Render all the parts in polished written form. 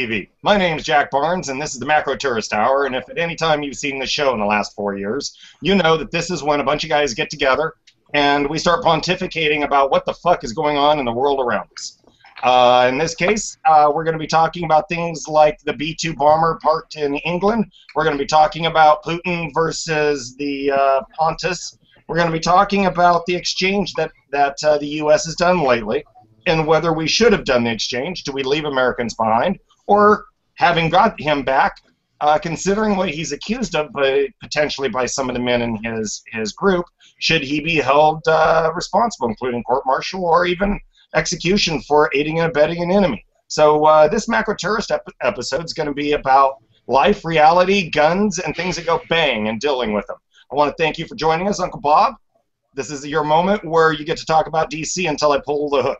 BTFDtv. My name is Jack Barnes, and this is the Macro Tourist Hour. And if at any time you've seen this show in the last 4 years, you know that this is when a bunch of guys get together and we start pontificating about what the fuck is going on in the world around us. In this case, we're going to be talking about things like the B-2 bomber parked in England. We're going to be talking about Putin versus the Pontus. We're going to be talking about the exchange that the U.S. has done lately, and whether we should have done the exchange. Do we leave Americans behind? Or, having got him back, considering what he's accused of potentially by some of the men in his group, should he be held responsible, including court-martial or even execution for aiding and abetting an enemy? So this Macro Tourist episode is going to be about life, reality, guns, and things that go bang and dealing with them. I want to thank you for joining us, Uncle Bob. This is your moment where you get to talk about D.C. until I pull the hook.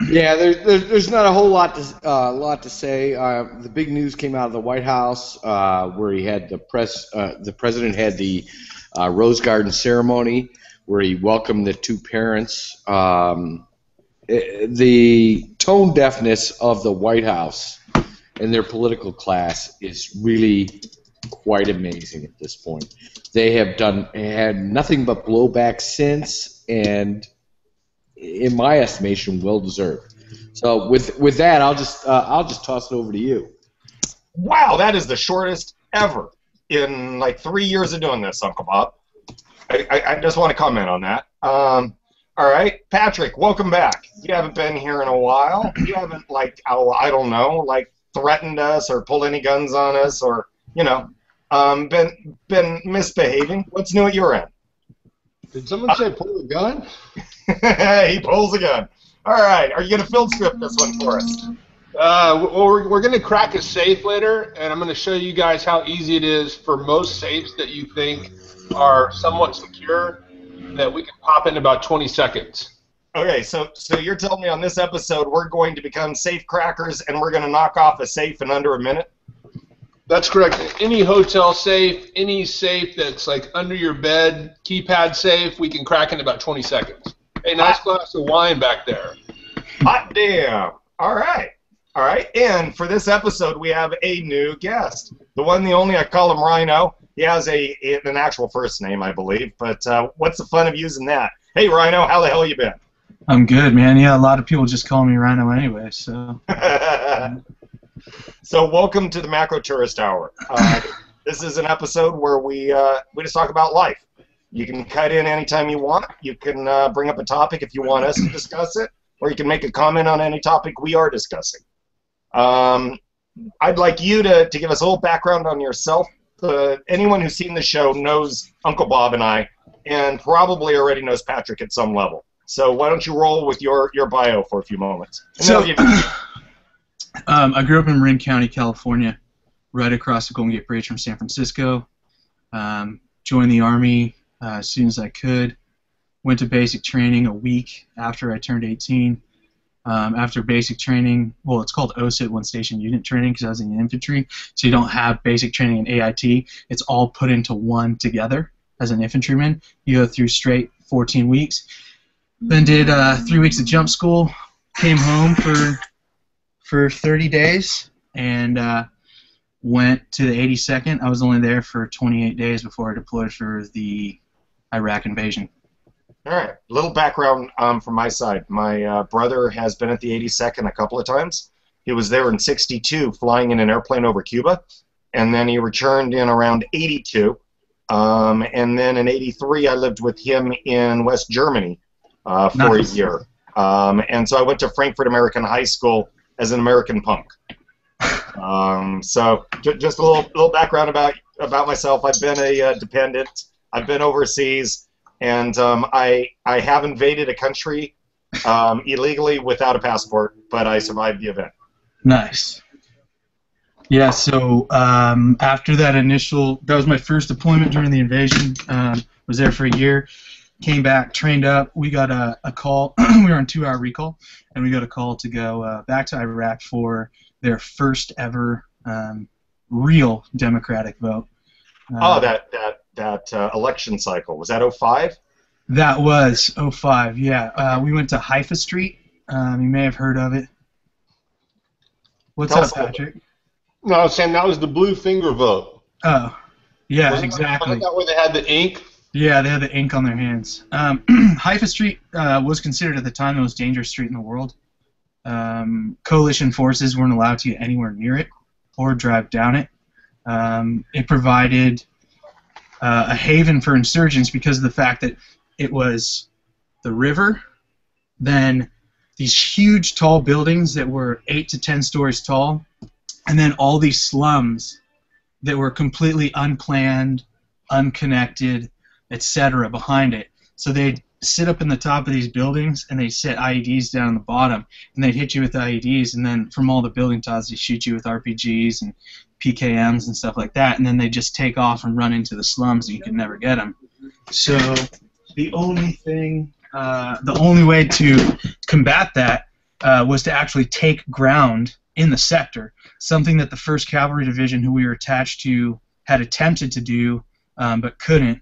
Yeah, there's not a whole lot to say. The big news came out of the White House where he had the president had the Rose Garden ceremony where he welcomed the two parents. The tone deafness of the White House and their political class is really quite amazing at this point. They have had nothing but blowback since, and in my estimation, well deserved. So with that, I'll just toss it over to you. Wow, that is the shortest ever in like 3 years of doing this, Uncle Bob. I just want to comment on that. All right, Patrick, welcome back. You haven't been here in a while. You haven't, like, I don't know, like threatened us or pulled any guns on us or, you know, been misbehaving. What's new at your end? Did someone say pull a gun? He pulls a gun. All right, are you going to field script this one for us? Well, we're going to crack a safe later, and I'm going to show you guys how easy it is for most safes that you think are somewhat secure that we can pop in about 20 seconds. Okay, so you're telling me on this episode we're going to become safe crackers and we're going to knock off a safe in under a minute? That's correct. Any hotel safe, any safe that's like under your bed, keypad safe, we can crack in about 20 seconds. Hey, nice glass of wine back there. Hot damn. All right. All right. And for this episode, we have a new guest. The one, the only, I call him Rhino. He has an actual first name, I believe. But what's the fun of using that? Hey, Rhino, how the hell you been? I'm good, man. Yeah, a lot of people just call me Rhino anyway, so... So welcome to the Macro Tourist Hour. This is an episode where we just talk about life. You can cut in anytime you want. You can bring up a topic if you want us to discuss it, or you can make a comment on any topic we are discussing. I'd like you to give us a little background on yourself. Anyone who's seen the show knows Uncle Bob and I, and probably already knows Patrick at some level. So why don't you roll with your bio for a few moments? And so, then I'll give you I grew up in Marin County, California, right across the Golden Gate Bridge from San Francisco. Joined the Army as soon as I could. Went to basic training a week after I turned 18. After basic training, well, it's called OSIT, One Station Unit Training, because I was in the infantry, so you don't have basic training and AIT. It's all put into one together as an infantryman. You go through straight 14 weeks. Then did 3 weeks of jump school, came home for 30 days, and went to the 82nd. I was only there for 28 days before I deployed for the Iraq invasion. All right. A little background from my side. My brother has been at the 82nd a couple of times. He was there in '62 flying in an airplane over Cuba, and then he returned in around '82. And then in '83 I lived with him in West Germany for a year. And so I went to Frankfurt American High School as an American punk. So just a little background about myself. I've been a dependent. I've been overseas, and I have invaded a country illegally without a passport, but I survived the event. Nice. Yeah, so after that that was my first deployment during the invasion. Was there for a year. Came back, trained up. We got a call. We were on 2-hour recall, and we got a call to go back to Iraq for their first ever real democratic vote. That election cycle, was that '05? That was '05. Yeah. We went to Haifa Street. You may have heard of it. What's up, Patrick? No, Sam, that was the blue finger vote. Oh, yeah, Wasn't exactly. that where they had the ink? Yeah, they had the ink on their hands. Haifa Street was considered at the time the most dangerous street in the world. Coalition forces weren't allowed to get anywhere near it or drive down it. It provided a haven for insurgents because of the fact that it was the river, then these huge tall buildings that were 8 to 10 stories tall, and then all these slums that were completely unplanned, unconnected, etc. behind it. So they'd sit up in the top of these buildings and they'd set IEDs down on the bottom, and they'd hit you with IEDs, and then from all the building tops they'd shoot you with RPGs and PKMs and stuff like that, and then they'd just take off and run into the slums and you could never get them. So the only way to combat that was to actually take ground in the sector, something that the 1st Cavalry Division, who we were attached to, had attempted to do but couldn't.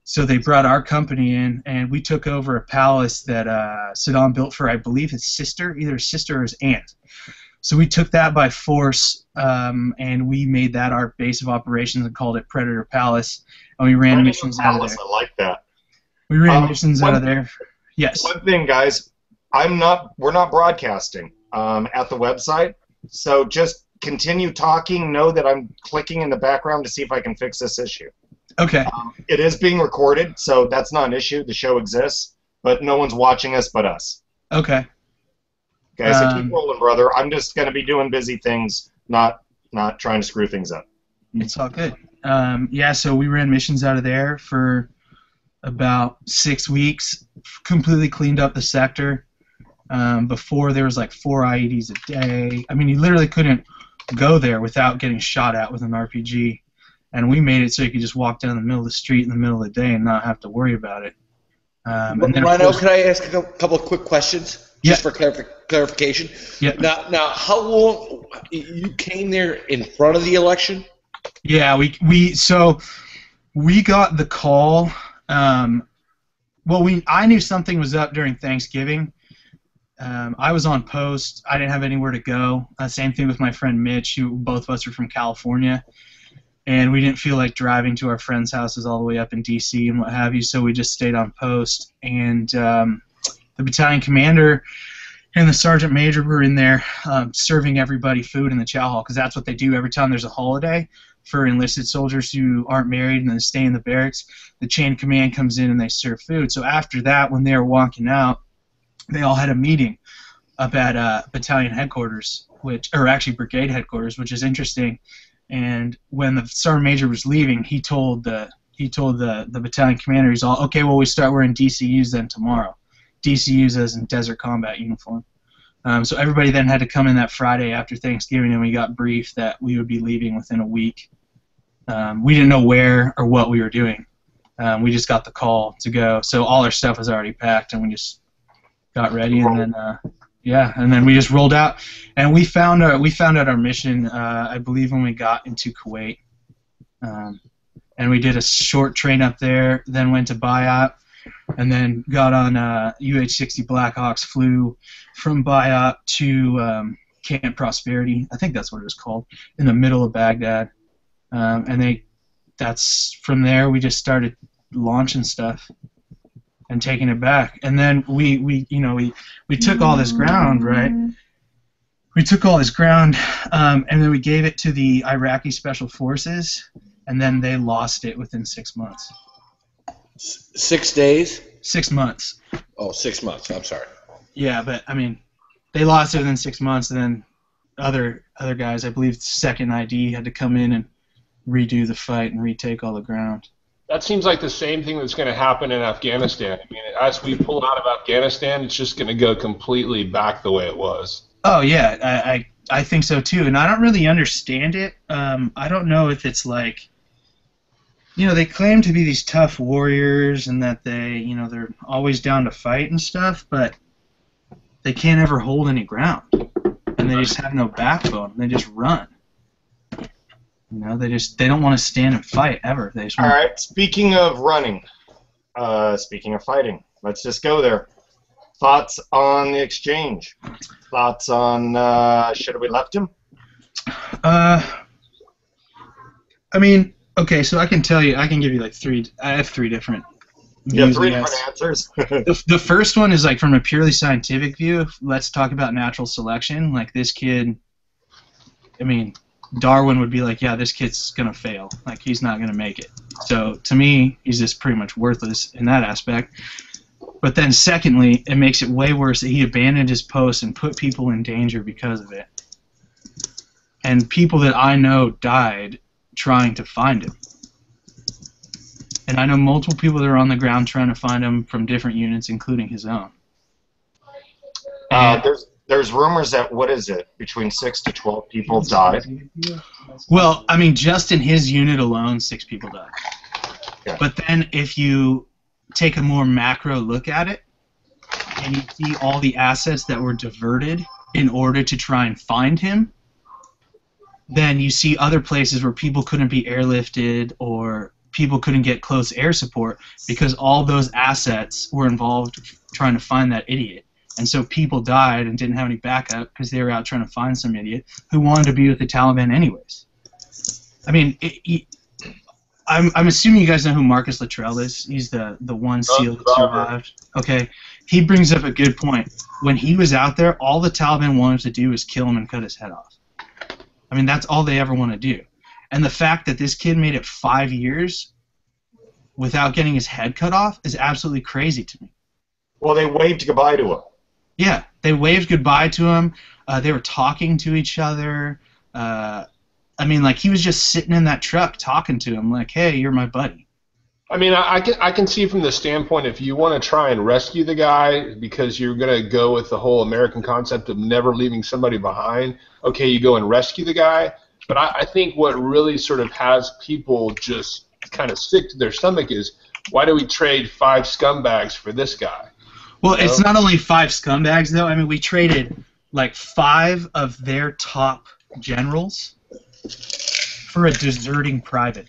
So they brought our company in, and we took over a palace that Saddam built for, I believe, his sister, either his sister or his aunt. So we took that by force, and we made that our base of operations and called it Predator Palace, and we ran missions out of there. I like that. We ran missions out of there. Yes. One thing, guys, we're not broadcasting at the website, so just continue talking. Know that I'm clicking in the background to see if I can fix this issue. Okay. It is being recorded, so that's not an issue. The show exists, but no one's watching us but us. Okay. Okay, so keep rolling, brother. I'm just going to be doing busy things, not trying to screw things up. It's all good. Yeah, so we ran missions out of there for about 6 weeks, completely cleaned up the sector. Before, there was like 4 IEDs a day. I mean, you literally couldn't go there without getting shot at with an RPG. And we made it so you could just walk down the middle of the street in the middle of the day and not have to worry about it. And then, Rhino, could I ask a couple of quick questions? Just for clarification? Yeah. Now, how long you came there in front of the election? Yeah, we got the call. I knew something was up during Thanksgiving. I was on post. I didn't have anywhere to go. Same thing with my friend Mitch, who both of us are from California. And we didn't feel like driving to our friends' houses all the way up in D.C. and what have you, so we just stayed on post. And the battalion commander and the sergeant major were in there serving everybody food in the chow hall, because that's what they do every time there's a holiday for enlisted soldiers who aren't married and then stay in the barracks. The chain of command comes in and they serve food. So after that, when they were walking out, they all had a meeting up at battalion headquarters, actually brigade headquarters, which is interesting. And when the sergeant major was leaving, he told the battalion commander, he's all, okay, well, we start wearing DCUs then tomorrow. DCUs as in Desert Combat Uniform. So everybody then had to come in that Friday after Thanksgiving, and we got briefed that we would be leaving within a week. We didn't know where or what we were doing. We just got the call to go. So all our stuff was already packed, and we just got ready, and then and then we just rolled out, and we found out our mission, I believe, when we got into Kuwait, and we did a short train up there, then went to Bayat, and then got on UH-60 Blackhawks, flew from Bayat to Camp Prosperity, I think that's what it was called, in the middle of Baghdad, and that's from there we just started launching stuff and taking it back. And then we took all this ground, right? We took all this ground, and then we gave it to the Iraqi Special Forces, and then they lost it within 6 months. 6 days? 6 months. Oh, 6 months. I'm sorry. Yeah, but I mean, they lost it within 6 months, and then other guys, I believe, Second ID had to come in and redo the fight and retake all the ground. That seems like the same thing that's going to happen in Afghanistan. I mean, as we pull out of Afghanistan, it's just going to go completely back the way it was. Oh, yeah, I think so, too. And I don't really understand it. I don't know if it's like, they claim to be these tough warriors and that they're always down to fight and stuff, but they can't ever hold any ground. And they just have no backbone. They just run. They don't want to stand and fight ever. All right. Speaking of running, speaking of fighting, let's just go there. Thoughts on the exchange? Thoughts on should have we left him? I mean, okay, so I can tell you, I can give you like three. I have three different Yeah, views. three different answers. The first one is like from a purely scientific view. Let's talk about natural selection. Like this kid, I mean, Darwin would be like, yeah, this kid's gonna fail. Like he's not gonna make it. So to me, he's just pretty much worthless in that aspect. But then secondly, it makes it way worse that he abandoned his post and put people in danger because of it. And people that I know died trying to find him. And I know multiple people that are on the ground trying to find him from different units, including his own. There's rumors that, what is it, between 6 to 12 people died. Well, I mean, just in his unit alone, 6 people died. Yeah. But then if you take a more macro look at it, and you see all the assets that were diverted in order to try and find him, then you see other places where people couldn't be airlifted or people couldn't get close air support because all those assets were involved trying to find that idiot. And so people died and didn't have any backup because they were out trying to find some idiot who wanted to be with the Taliban anyways. I mean, I'm assuming you guys know who Marcus Luttrell is. He's the one SEAL that survived. Okay, he brings up a good point. When he was out there, all the Taliban wanted to do was kill him and cut his head off. I mean, that's all they ever want to do. And the fact that this kid made it 5 years without getting his head cut off is absolutely crazy to me. Well, they waved goodbye to him. Yeah, they waved goodbye to him. They were talking to each other. I mean, like, he was just sitting in that truck talking to him like, hey, you're my buddy. I mean, I can see from the standpoint, if you want to try and rescue the guy because you're going to go with the whole American concept of never leaving somebody behind, okay, you go and rescue the guy. But I think what really sort of has people just kind of sick to their stomach is, why do we trade 5 scumbags for this guy? Well, it's not only 5 scumbags, though. I mean, we traded like 5 of their top generals for a deserting private.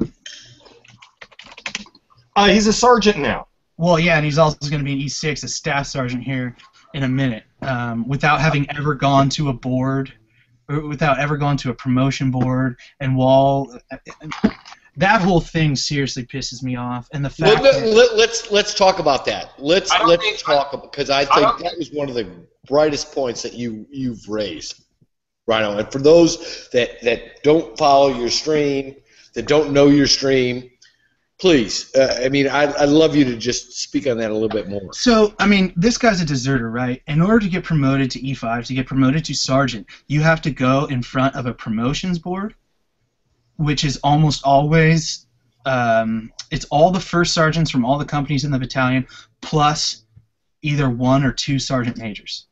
He's a sergeant now. Well, yeah, and he's also going to be an E6, a staff sergeant here in a minute, without having ever gone to a board, or without ever gone to a promotion board, and while that whole thing seriously pisses me off. And the fact let's talk about that. Let's talk because I think that was one of the brightest points that you've raised, Rhino. And for those that don't follow your stream, that don't know your stream, please, I mean, I'd love you to just speak on that a little bit more. So, I mean, this guy's a deserter, right? In order to get promoted to E5, to get promoted to sergeant, you have to go in front of a promotions board, which is almost always, it's all the first sergeants from all the companies in the battalion, plus either 1 or 2 sergeant majors.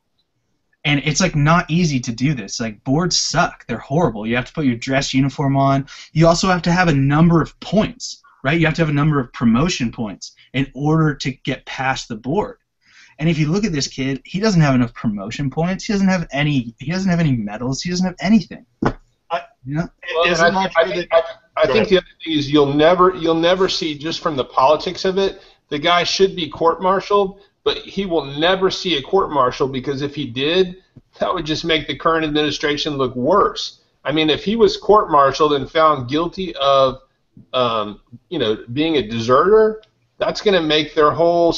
And it's, like, not easy to do this. Like, boards suck. They're horrible. You have to put your dress uniform on. You also have to have a number of points. Right? You have to have a number of promotion points in order to get past the board. And if you look at this kid, he doesn't have enough promotion points. He doesn't have any medals. He doesn't have anything. I think the other thing is you'll never see, just from the politics of it, the guy should be court-martialed, but he will never see a court-martial because if he did, that would just make the current administration look worse. I mean, if he was court-martialed and found guilty of being a deserter, that's going to make their whole,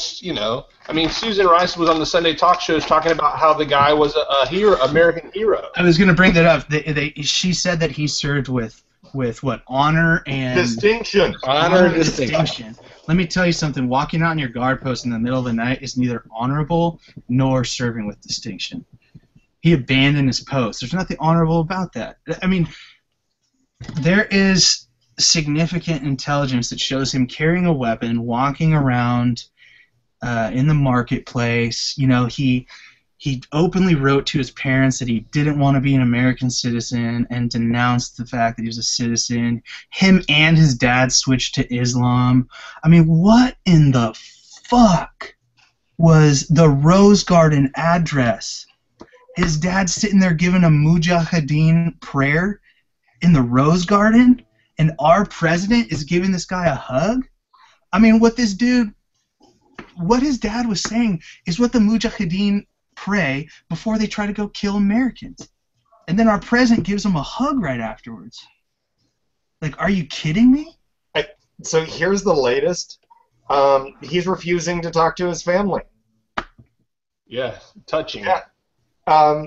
I mean, Susan Rice was on the Sunday talk shows talking about how the guy was a hero, American hero. I was going to bring that up. She said that he served with what, honor and distinction. Honor and distinction. Let me tell you something. Walking out on your guard post in the middle of the night is neither honorable nor serving with distinction. He abandoned his post. There's nothing honorable about that. I mean, there is significant intelligence that shows him carrying a weapon, walking around in the marketplace. You know, he openly wrote to his parents that he didn't want to be an American citizen and denounced the fact that he was a citizen. Him and his dad switched to Islam. I mean, what in the fuck was the Rose Garden address? His dad's sitting there giving a Mujahideen prayer in the Rose Garden? And our president is giving this guy a hug? I mean, what his dad was saying is what the Mujahideen pray before they try to go kill Americans. And then our president gives him a hug right afterwards. Like, are you kidding me? So here's the latest. He's refusing to talk to his family. Yeah, touching. Yeah.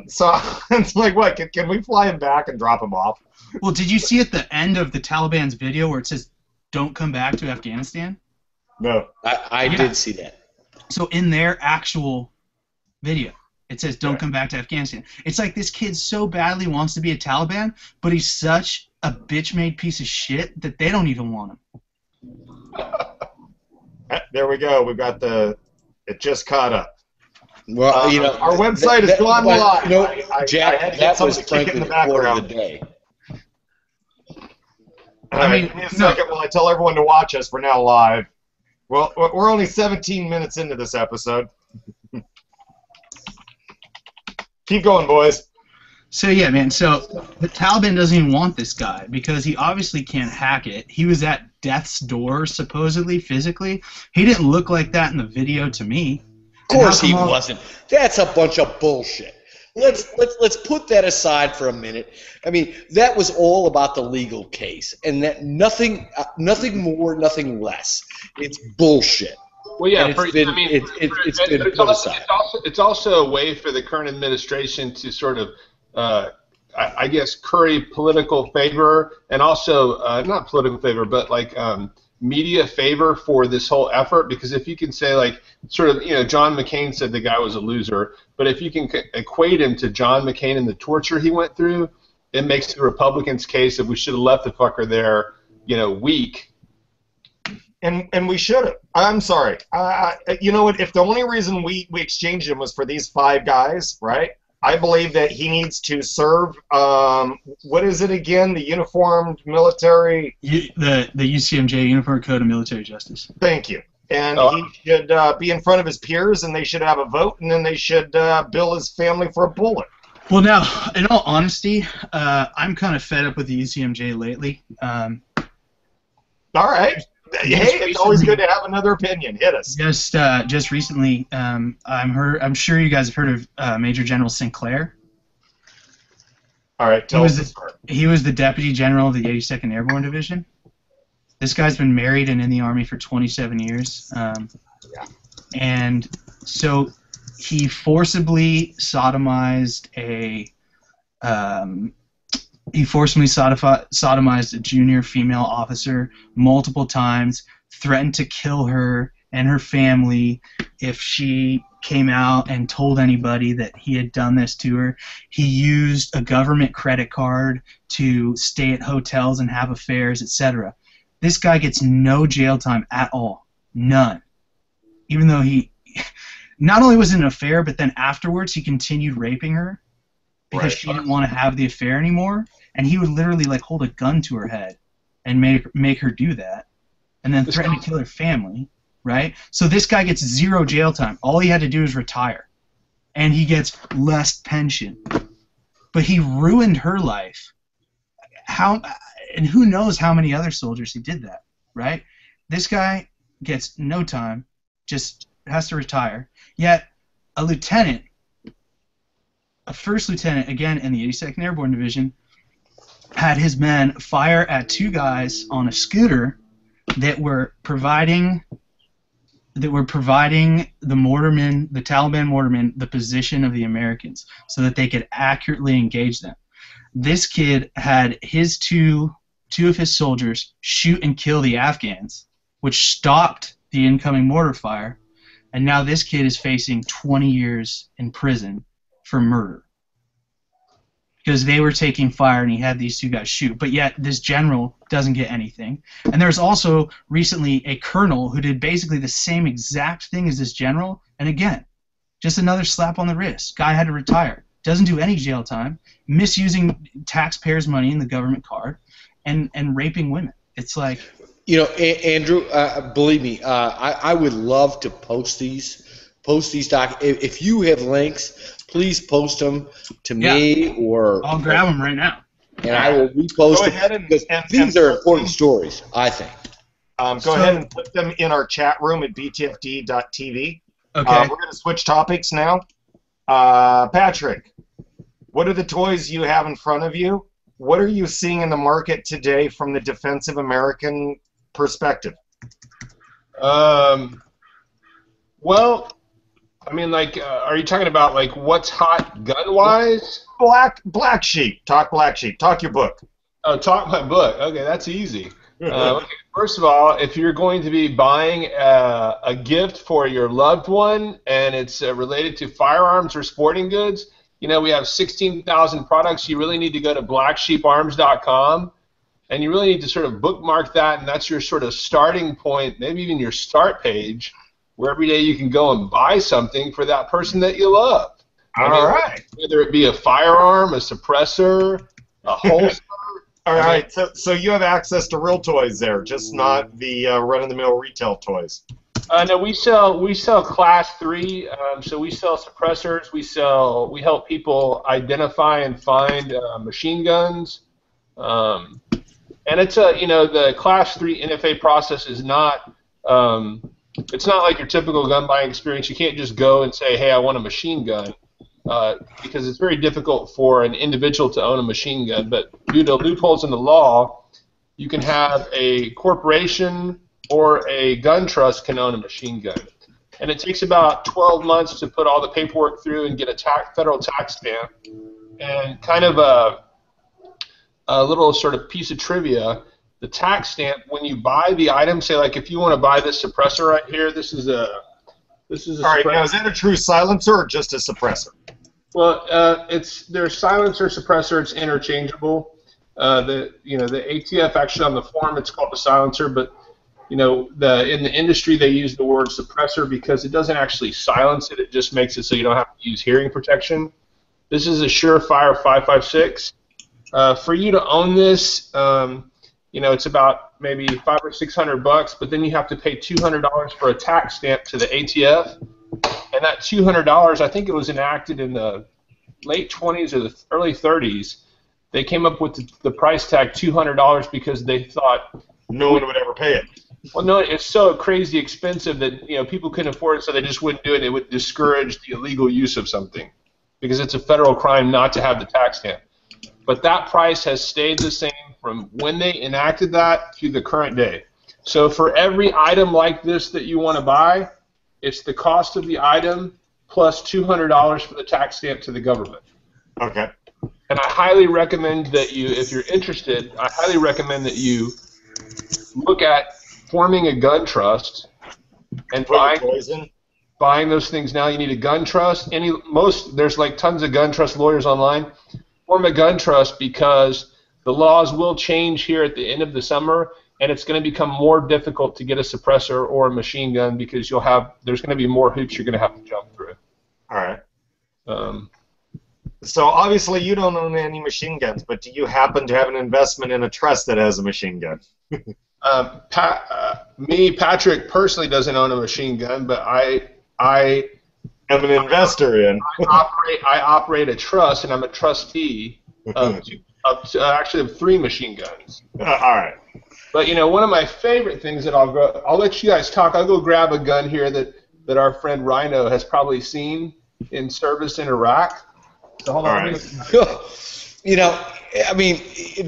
So it's like, what? Can we fly him back and drop him off? Well, did you see at the end of the Taliban's video where it says, "Don't come back to Afghanistan"? No. I did see that. So in their actual video, it says, "Don't come back to Afghanistan." It's like this kid so badly wants to be a Taliban, but he's such a bitch-made piece of shit that they don't even want him. There we go. We've got it just caught up. Well, our website is gone live. Jack, that was frankly the quote of the day. I mean, give me a second while I tell everyone to watch us. We're now live. Well, we're only 17 minutes into this episode. Keep going, boys. So yeah, man. So the Taliban doesn't even want this guy because he obviously can't hack it. He was at death's door, supposedly, physically. He didn't look like that in the video to me. Of course he wasn't. That's a bunch of bullshit. Let's put that aside for a minute. I mean, that was all about the legal case, and that nothing more, nothing less. It's bullshit. Well, yeah, it's also a way for the current administration to sort of, I guess, curry political favor, and also not political favor, but like media favor for this whole effort. Because if you can say, like, sort of, John McCain said the guy was a loser, but if you can equate him to John McCain and the torture he went through, it makes the Republicans' case that we should have left the fucker there, weak. And we should have. I'm sorry. You know what? If the only reason we exchanged him was for these 5 guys, right? I believe that he needs to serve. What is it again? The uniformed military. The UCMJ, Uniform Code of Military Justice. Thank you. And he should be in front of his peers, and they should have a vote, and then they should bill his family for a bullet. Well, now, in all honesty, I'm kind of fed up with the UCMJ lately. All right. Hey, it's always good to have another opinion. Hit us. Just recently, I'm sure you guys have heard of Major General Sinclair. All right, he was the Deputy General of the 82nd Airborne Division. This guy's been married and in the Army for 27 years. And so he forcibly sodomized sodomized a junior female officer multiple times, threatened to kill her and her family if she came out and told anybody that he had done this to her. He used a government credit card to stay at hotels and have affairs, etc. This guy gets no jail time at all. None. Even though he not only was it an affair, but then afterwards he continued raping her because she didn't want to have the affair anymore. And he would literally like hold a gun to her head and make her do that, and then threaten to kill her family, right? So this guy gets 0 jail time. All he had to do is retire, and he gets less pension. But he ruined her life. And who knows how many other soldiers he did that, right? This guy gets no time, just has to retire. Yet a lieutenant, a first lieutenant, again in the 82nd Airborne Division, had his men fire at 2 guys on a scooter that were providing the mortarmen, the Taliban mortarmen, the position of the Americans so that they could accurately engage them. This kid had his two of his soldiers shoot and kill the Afghans, which stopped the incoming mortar fire, and now this kid is facing 20 years in prison for murder. Because they were taking fire and he had these 2 guys shoot. But yet this general doesn't get anything. And there's also recently a colonel who did basically the same exact thing as this general. And again, just another slap on the wrist. Guy had to retire. Doesn't do any jail time. Misusing taxpayers' money in the government card. And raping women. It's like... Andrew, believe me, I would love to post these if you have links, please post them to me or I'll grab them right now. And I will repost them because these are important stories, I think. Go ahead and put them in our chat room at BTFDtv. Okay. We're going to switch topics now. Patrick, What are the toys you have in front of you? What are you seeing in the market today from the defensive American perspective? Well, I mean, like, are you talking about like what's hot gun-wise? Black Sheep. Talk Black Sheep. Talk your book. Oh, talk my book. Okay, that's easy. Okay, first of all, if you're going to be buying a gift for your loved one and it's related to firearms or sporting goods, you know, we have 16,000 products. You really need to go to blacksheeparms.com, and you really need to sort of bookmark that, and that's your sort of starting point, maybe even your start page, where every day you can go and buy something for that person that you love. All right. Whether it be a firearm, a suppressor, a holster. All right. So you have access to real toys there, just not the run-of-the-mill retail toys. No, we sell class 3. So we sell suppressors. We help people identify and find machine guns. And it's the class 3 NFA process is not. It's not like your typical gun buying experience. You can't just go and say, hey, I want a machine gun, because it's very difficult for an individual to own a machine gun. But due to loopholes in the law, you can have a corporation or a gun trust can own a machine gun. And it takes about 12 months to put all the paperwork through and get a federal tax stamp. And kind of a little sort of piece of trivia, the tax stamp, when you buy the item, say like if you want to buy this suppressor right here, this is a All right, now is that a true silencer or just a suppressor? Well, there's silencer, suppressor, it's interchangeable. The ATF actually on the form it's called a silencer, but in the industry they use the word suppressor because it doesn't actually silence it, it just makes it so you don't have to use hearing protection. This is a Surefire 556. For you to own this, it's about maybe $500 or $600, but then you have to pay $200 for a tax stamp to the ATF, and that $200, I think it was enacted in the late 20s or the early 30s. They came up with the price tag $200 because they thought no one would ever pay it. Well, no, it's so crazy expensive that people couldn't afford it, so they just wouldn't do it. It would discourage the illegal use of something because it's a federal crime not to have the tax stamp. But that price has stayed the same from when they enacted that to the current day. So for every item like this that you want to buy, it's the cost of the item plus $200 for the tax stamp to the government. Okay. And I highly recommend that you, if you're interested, I highly recommend that you look at forming a gun trust and buying those things now. You need a gun trust. There's like tons of gun trust lawyers online. Form a gun trust because the laws will change here at the end of the summer, and it's going to become more difficult to get a suppressor or a machine gun because there's going to be more hoops you're going to have to jump through. All right. So obviously you don't own any machine guns, but do you happen to have an investment in a trust that has a machine gun? Patrick personally doesn't own a machine gun, but I am an investor in. I operate a trust, and I'm a trustee of actually of 3 machine guns. All right. But one of my favorite things that I'll let you guys talk. I'll go grab a gun here that our friend Rhino has probably seen in service in Iraq. So hold on. I mean,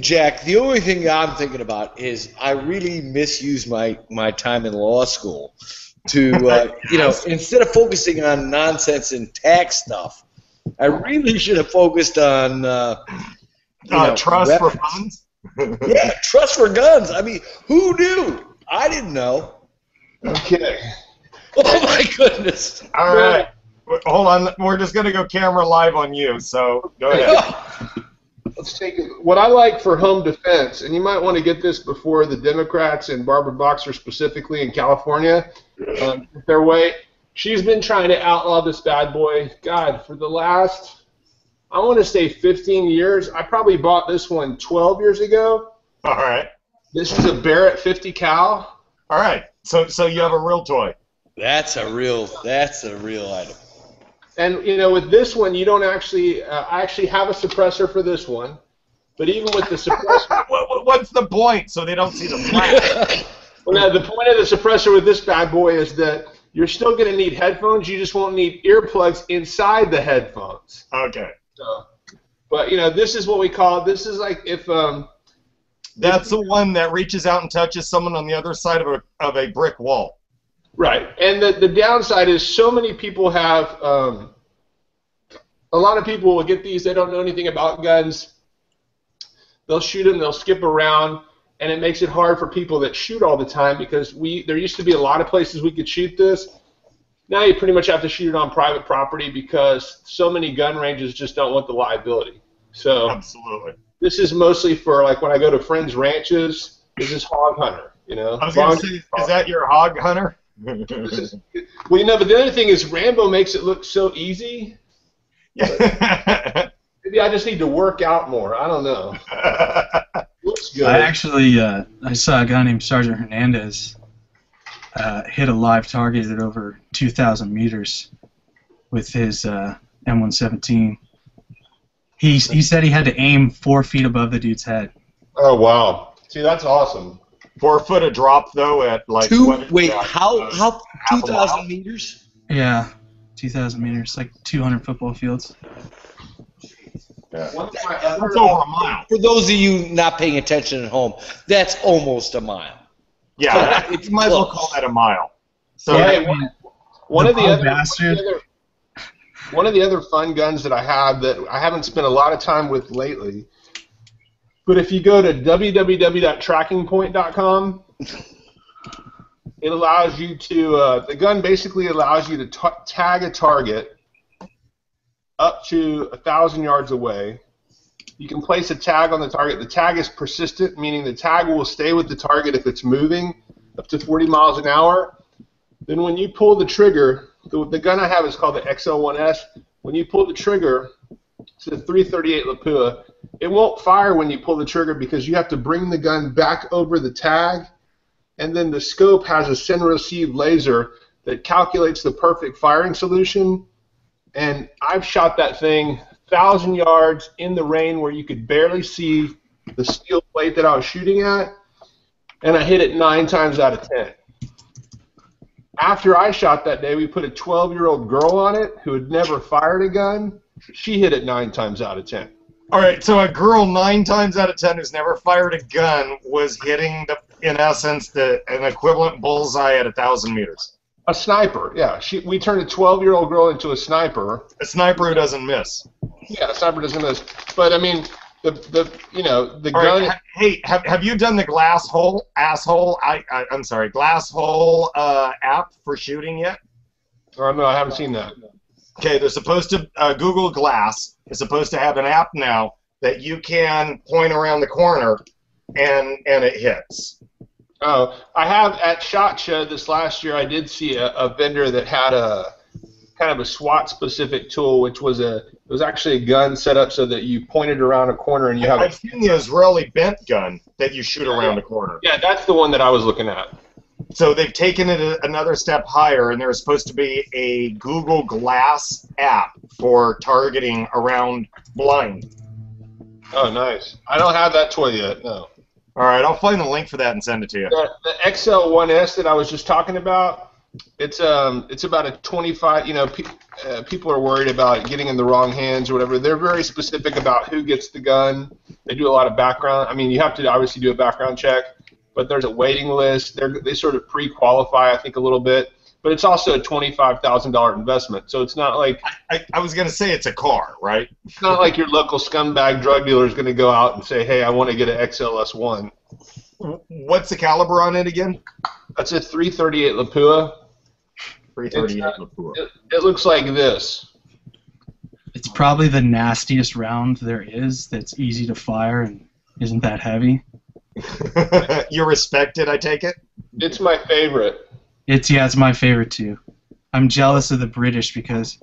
Jack, the only thing I'm thinking about is I really misuse my time in law school to, instead of focusing on nonsense and tax stuff, I really should have focused on trust for guns? Yeah, trust for guns. I mean, who knew? I didn't know. Okay. Oh, my goodness. All right. Hold on. We're just going to go camera live on you, so go ahead. Let's take it. What I like for home defense, and you might want to get this before the Democrats and Barbara Boxer specifically in California get their way. She's been trying to outlaw this bad boy, God, for the last, I want to say 15 years. I probably bought this one 12 years ago. All right. This is a Barrett 50 cal. All right. So you have a real toy. That's a real item. And with this one, you don't actually. I actually have a suppressor for this one, but even with the suppressor, what's the point? So they don't see the flash. Well, now, the point of the suppressor with this bad boy is that you're still going to need headphones. You just won't need earplugs inside the headphones. Okay. So, But this is what we call. This is like if That's the one that reaches out and touches someone on the other side of a brick wall. Right, and the downside is so many people have. A lot of people will get these. They don't know anything about guns. They'll shoot them. They'll skip around, and it makes it hard for people that shoot all the time because there used to be a lot of places we could shoot this. Now you pretty much have to shoot it on private property because so many gun ranges just don't want the liability. So absolutely. This is mostly for like when I go to friends' ranches. This is hog hunter, I was going to say, is that your hog hunter? Well, but the other thing is Rambo makes it look so easy. Maybe I just need to work out more. I don't know. Looks good. I actually I saw a guy named Sergeant Hernandez hit a live target at over 2,000 meters with his M117. He said he had to aim 4 feet above the dude's head. Oh wow! See, that's awesome. 4 foot of drop though at like how 2,000 meters? Yeah, 2,000 meters, like 200 football fields. Yeah. That's over a mile. For those of you not paying attention at home, that's almost a mile. Yeah, you might as well call that a mile. So yeah, one of the other fun guns that I have that I haven't spent a lot of time with lately, but if you go to www.trackingpoint.com, it allows you to, the gun basically allows you to tag a target up to 1,000 yards away. You can place a tag on the target. The tag is persistent, meaning the tag will stay with the target if it's moving up to 40 miles an hour. Then when you pull the trigger, the gun I have is called the XL1S. When you pull the trigger, it's a 338 Lapua. It won't fire when you pull the trigger because you have to bring the gun back over the tag, and then the scope has a send-receive laser that calculates the perfect firing solution. And I've shot that thing 1,000 yards in the rain where you could barely see the steel plate that I was shooting at, and I hit it 9 times out of 10. After I shot that day, we put a 12-year-old girl on it who had never fired a gun. She hit it 9 times out of 10. All right, so a girl 9 times out of 10 who's never fired a gun was hitting, in essence, an equivalent bullseye at 1,000 meters. A sniper, yeah. We turned a 12-year-old girl into a sniper. A sniper who doesn't miss. Yeah, a sniper doesn't miss. But I mean, the gun. Right, hey, have you done the glass hole app for shooting yet? Oh no, I haven't seen that. Okay, they're supposed to Google Glass is supposed to have an app now that you can point around the corner and it hits. Oh, I have at SHOT Show this last year. I did see a vendor that had a kind of a SWAT-specific tool, which was it was actually a gun set up so that you pointed around a corner and you have. I've seen the Israeli bent gun that you shoot around a corner. Yeah, that's the one that I was looking at. So they've taken it another step higher, and there's supposed to be a Google Glass app for targeting around blind. Oh, nice. I don't have that toy yet. No. All right, I'll find the link for that and send it to you. The XL1S that I was just talking about, it's about a 25. People are worried about getting in the wrong hands or whatever. They're very specific about who gets the gun. They do a lot of background. I mean, you have to obviously do a background check, but there's a waiting list. They sort of pre-qualify, I think, a little bit. But it's also a $25,000 investment, so it's not like I was going to say it's a car, right? It's not like your local scumbag drug dealer is going to go out and say, "Hey, I want to get an XLS1." What's the caliber on it again? That's a 338 Lapua. 338 Lapua. It looks like this. It's probably the nastiest round there is. That's easy to fire and isn't that heavy. You respect it, I take it? It's my favorite. It's my favorite too. I'm jealous of the British because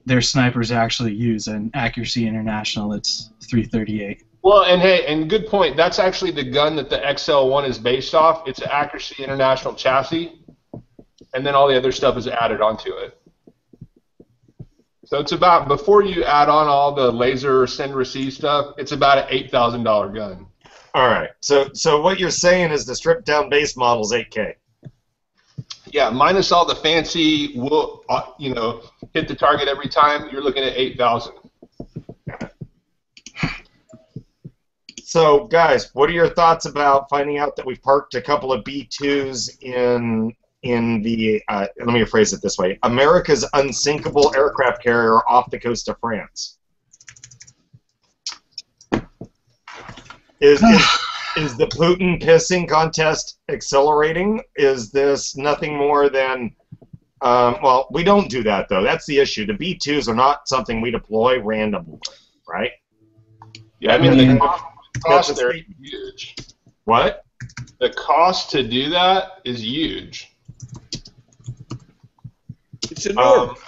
their snipers actually use an Accuracy International. It's 338. Well, and good point. That's actually the gun that the XL1 is based off. It's an Accuracy International chassis, and then all the other stuff is added onto it. So it's about, before you add on all the laser send receive stuff, it's about an $8,000 gun. All right. So what you're saying is the stripped down base model is $8K. Yeah, minus all the fancy, hit the target every time, you're looking at $8,000. So, guys, what are your thoughts about finding out that we've parked a couple of B-2s in the, let me rephrase it this way, America's unsinkable aircraft carrier off the coast of France? Is the Putin pissing contest accelerating? Is this nothing more than, well, we don't do that, though. That's the issue. The B-2s are not something we deploy randomly, right? Yeah, I mean, the cost there is huge. What? The cost to do that is huge. It's enormous.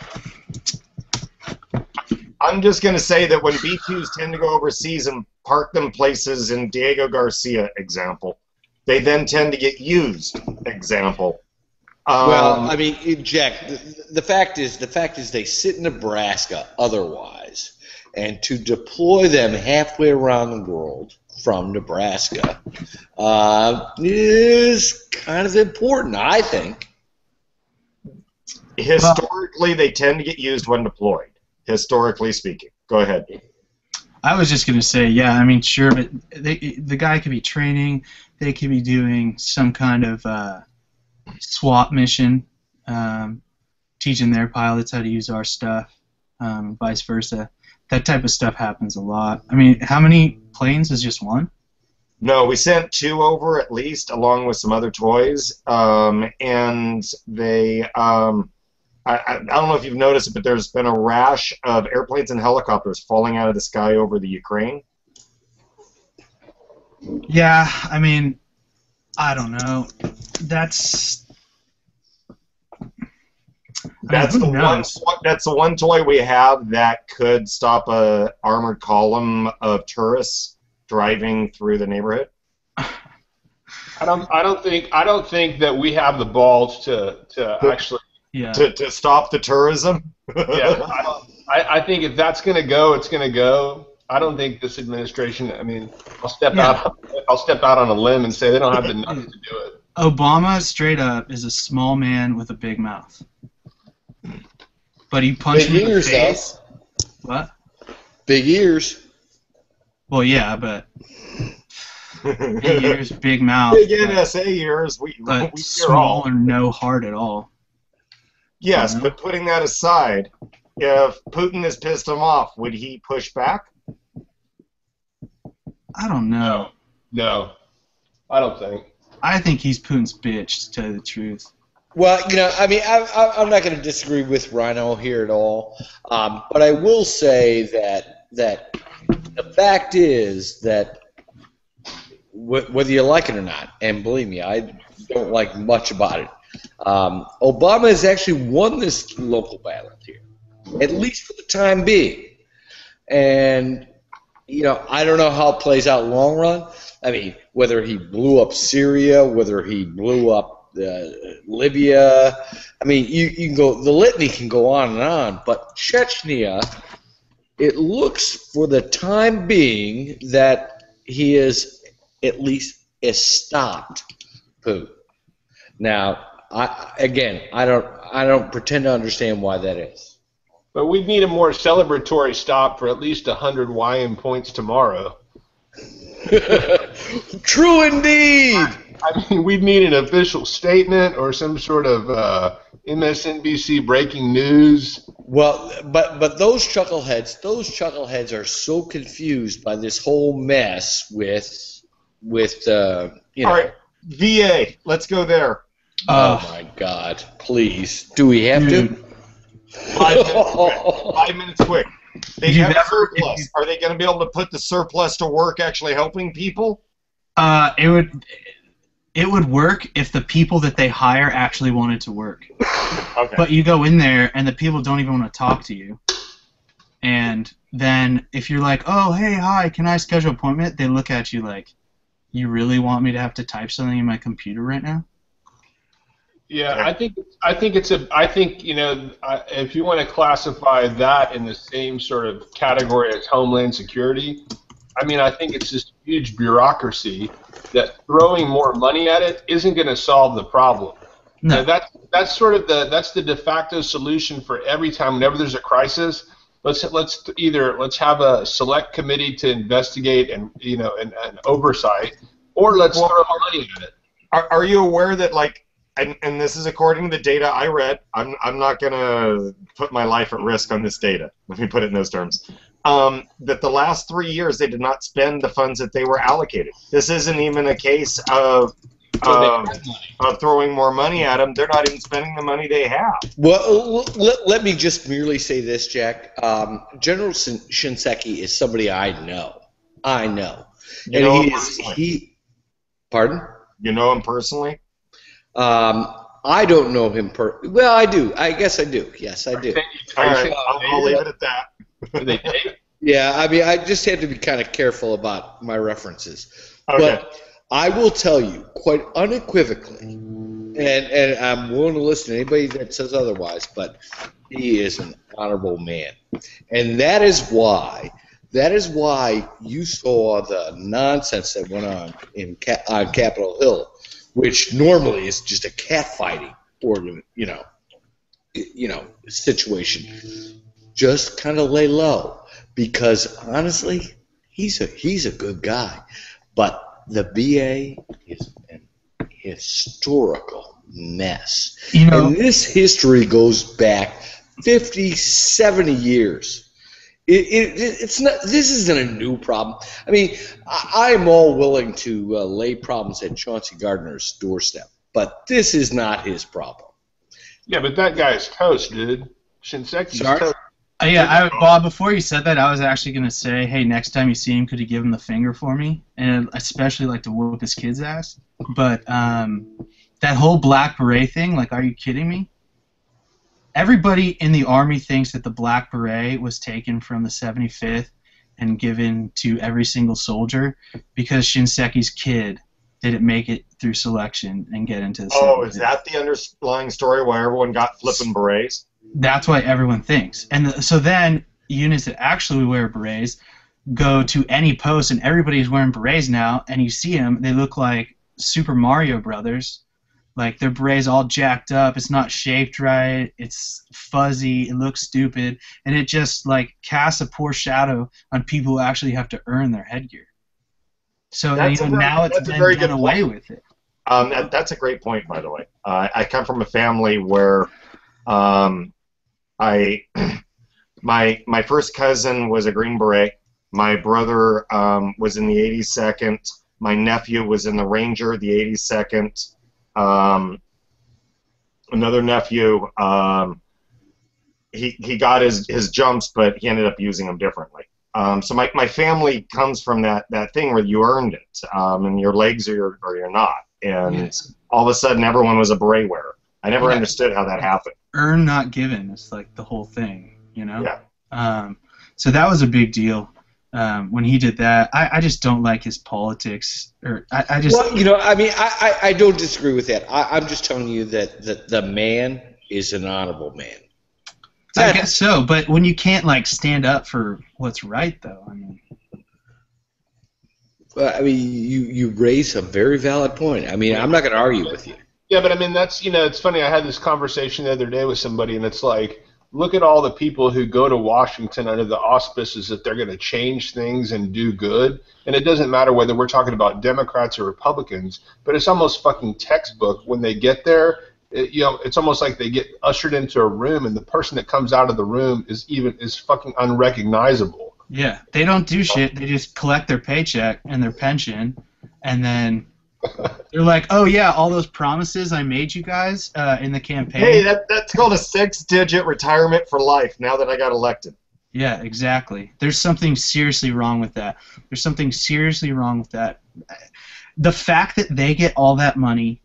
I'm just going to say that when B-2s tend to go overseas and park them places in Diego Garcia, example, they then tend to get used, example. Well, I mean, Jack, the fact is they sit in Nebraska otherwise, and to deploy them halfway around the world from Nebraska is kind of important, I think. Historically, they tend to get used when deployed, historically speaking. Go ahead. I was just going to say, yeah, I mean, sure, but the guy could be training, they could be doing some kind of swap mission, teaching their pilots how to use our stuff, vice versa. That type of stuff happens a lot. I mean, how many planes is just one? No, we sent 2 over at least, along with some other toys, and they, I don't know if you've noticed it, but there's been a rash of airplanes and helicopters falling out of the sky over the Ukraine. Yeah, I mean, I don't know. That's the one toy we have that could stop a armored column of tourists driving through the neighborhood. I don't think that we have the balls to actually to stop the tourism. Yeah, I think if that's going to go, it's going to go. I don't think this administration. I mean, I'll step out on a limb and say they don't have the nuts to do it. Obama, straight up, is a small man with a big mouth. But he punched him in the face. What? Big ears. Well, yeah, but big ears, big mouth. Big NSA ears. But small or no heart at all. Yes, but putting that aside, if Putin has pissed him off, would he push back? I don't know. No, I don't think. I think he's Putin's bitch, to tell you the truth. Well, you know, I mean, I'm not going to disagree with Rhino here at all, but I will say that the fact is that whether you like it or not, and believe me, I don't like much about it, Obama has actually won this local battle here, at least for the time being. And, you know, I don't know how it plays out long run. I mean, whether he blew up Syria, whether he blew up Libya. I mean, you can go, the litany can go on, but Chechnya, it looks for the time being that he is at least stopped Putin. Now, I don't pretend to understand why that is. But we need a more celebratory stop for at least 100 YM points tomorrow. True indeed. I mean, we'd need an official statement or some sort of MSNBC breaking news. Well, but those chuckleheads are so confused by this whole mess with you know. All right, VA. Let's go there. Oh my God! Please, do we have to? 5 minutes quick. They have a surplus. Are they going to be able to put the surplus to work actually helping people? It would work if the people that they hire actually wanted to work. Okay. But you go in there and the people don't even want to talk to you. And then if you're like, oh, hey, hi, can I schedule an appointment? They look at you like, you really want me to have to type something in my computer right now? Yeah, I think you know, if you want to classify that in the same sort of category as Homeland Security, I mean, I think it's this huge bureaucracy that throwing more money at it isn't going to solve the problem. No. That's sort of the de facto solution for every time whenever there's a crisis. let's have a select committee to investigate and and oversight, or let's throw money at it. Are you aware that, like, and this is according to the data I read, I'm not going to put my life at risk on this data, let me put it in those terms, that the last 3 years they did not spend the funds that they were allocated. This isn't even a case of throwing more money at them. They're not even spending the money they have. Well, let me just merely say this, Jack. General Shinseki is somebody I know. You know him and personally? Pardon? You know him personally? I don't know him well, I do. I guess I do. Yes, I do. All right, I'll leave it at that. Are they date? Yeah, I mean, I just had to be kind of careful about my references. Okay. But I will tell you quite unequivocally, and I'm willing to listen to anybody that says otherwise, but he is an honorable man. And that is why you saw the nonsense that went on on Capitol Hill, which normally is just a catfighting situation. Just kind of lay low, because honestly, he's a good guy, but the BA is an historical mess. And this history goes back 50, 70 years. It's not. This isn't a new problem. I mean, I'm all willing to lay problems at Chauncey Gardner's doorstep, but this is not his problem. Yeah, but that guy's toast, dude. Shinseki's toast. Yeah, Bob, before you said that, I was actually going to say, hey, next time you see him, could you give him the finger for me? And I'd especially like to whoop his kid's ass. But that whole Black Beret thing, like, are you kidding me? Everybody in the Army thinks that the Black Beret was taken from the 75th and given to every single soldier because Shinseki's kid didn't make it through selection and get into the 75th. Oh, is that the underlying story why everyone got flipping berets? That's what everyone thinks. And so then units that actually wear berets go to any post, and everybody's wearing berets now, and you see them, they look like Super Mario Brothers. Like, their berets all jacked up, it's not shaped right, it's fuzzy, it looks stupid, and it just, like, casts a poor shadow on people who actually have to earn their headgear. So now it's been done away with it. That's a great point, by the way. I come from a family where my first cousin was a Green Beret. My brother was in the 82nd. My nephew was in the Ranger, the 82nd. Another nephew, he got his jumps, but he ended up using them differently. So my family comes from that thing where you earned it, and your legs or you're not. And all of a sudden, everyone was a beret wearer. I never understood how that happened. Earn, not given. It's like the whole thing, you know? Yeah. So that was a big deal when he did that. I just don't like his politics. I just. Well, you know, I mean, I don't disagree with that. I'm just telling you that the man is an honorable man. I guess so, but when you can't, like, stand up for what's right, though, I mean. Well, I mean, you raise a very valid point. I mean, I'm not going to argue with you. Yeah, but I mean, that's, it's funny. I had this conversation the other day with somebody, and it's like, look at all the people who go to Washington under the auspices that they're going to change things and do good. And it doesn't matter whether we're talking about Democrats or Republicans, but it's almost fucking textbook when they get there. It's almost like they get ushered into a room, and the person that comes out of the room is fucking unrecognizable. Yeah, they don't do shit. They just collect their paycheck and their pension, and then they're like, "Oh yeah, all those promises I made you guys in the campaign." Hey, that's called a 6-digit retirement for life. Now that I got elected. Yeah, exactly. There's something seriously wrong with that. There's something seriously wrong with that. The fact that they get all that money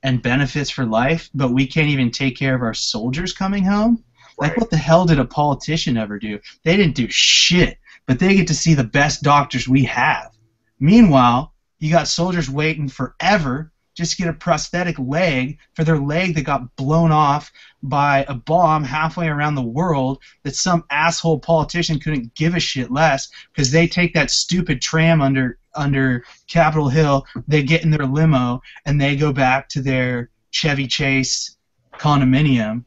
and benefits for life, but we can't even take care of our soldiers coming home? Like, what the hell did a politician ever do? They didn't do shit, but they get to see the best doctors we have. Meanwhile, you got soldiers waiting forever just to get a prosthetic leg for their leg that got blown off by a bomb halfway around the world that some asshole politician couldn't give a shit less because they take that stupid tram under Capitol Hill, they get in their limo, and they go back to their Chevy Chase condominium